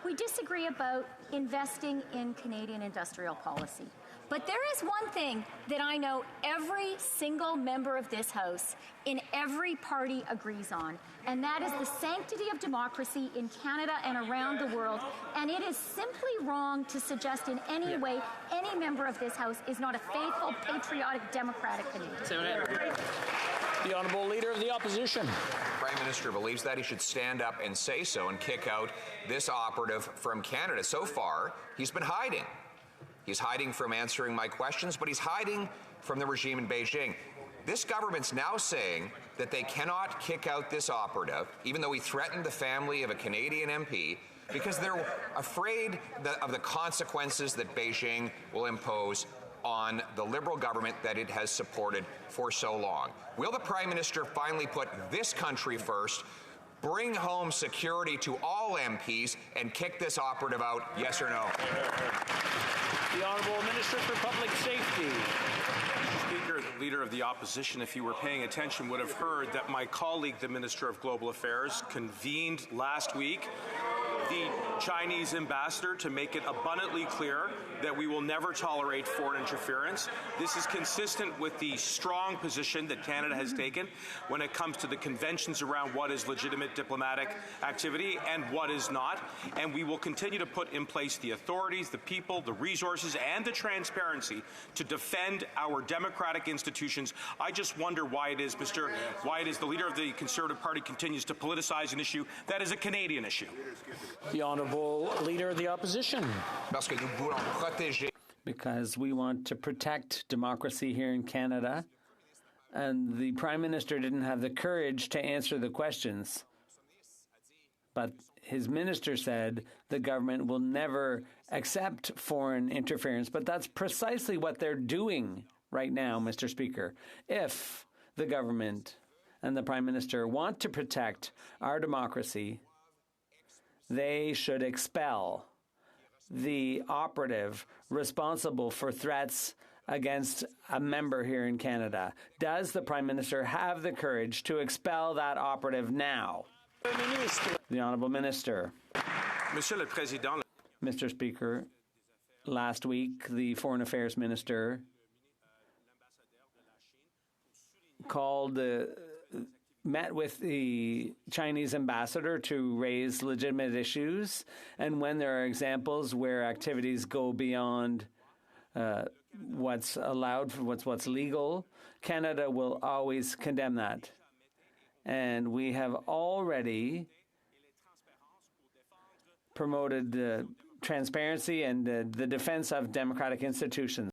We disagree about investing in Canadian industrial policy. But there is one thing that I know every single member of this House in every party agrees on, and that is the sanctity of democracy in Canada and around the world. And it is simply wrong to suggest in any way any member of this House is not a faithful, patriotic, democratic Canadian. The Honourable Leader of the Opposition. The Prime Minister believes that he should stand up and say so and kick out this operative from Canada. So far, he's been hiding. He's hiding from answering my questions, but he's hiding from the regime in Beijing. This government's now saying that they cannot kick out this operative, even though he threatened the family of a Canadian MP, because they're afraid of the consequences that Beijing will impose on the Liberal government that it has supported for so long. Will the Prime Minister finally put this country first, bring home security to all MPs, and kick this operative out, yes or no? The Honourable Minister for Public Safety. Speaker, the Leader of the Opposition, if you were paying attention, would have heard that my colleague, the Minister of Global Affairs, convened last week the Chinese ambassador to make it abundantly clear that we will never tolerate foreign interference. This is consistent with the strong position that Canada has taken when it comes to the conventions around what is legitimate diplomatic activity and what is not. And we will continue to put in place the authorities, the people, the resources, and the transparency to defend our democratic institutions. I just wonder why it is the Leader of the Conservative Party continues to politicize an issue that is a Canadian issue. The Honourable Leader of the Opposition. Because we want to protect democracy here in Canada, and the Prime Minister didn't have the courage to answer the questions. But his minister said the government will never accept foreign interference. But that's precisely what they're doing right now, Mr. Speaker. If the government and the Prime Minister want to protect our democracy, they should expel the operative responsible for threats against a member here in Canada. Does the Prime Minister have the courage to expel that operative now? The Honourable Minister. Monsieur le Président. Mr. Speaker, last week the Foreign Affairs Minister met with the Chinese ambassador to raise legitimate issues, and when there are examples where activities go beyond what's allowed, what's legal, Canada will always condemn that. And we have already promoted transparency and the defense of democratic institutions.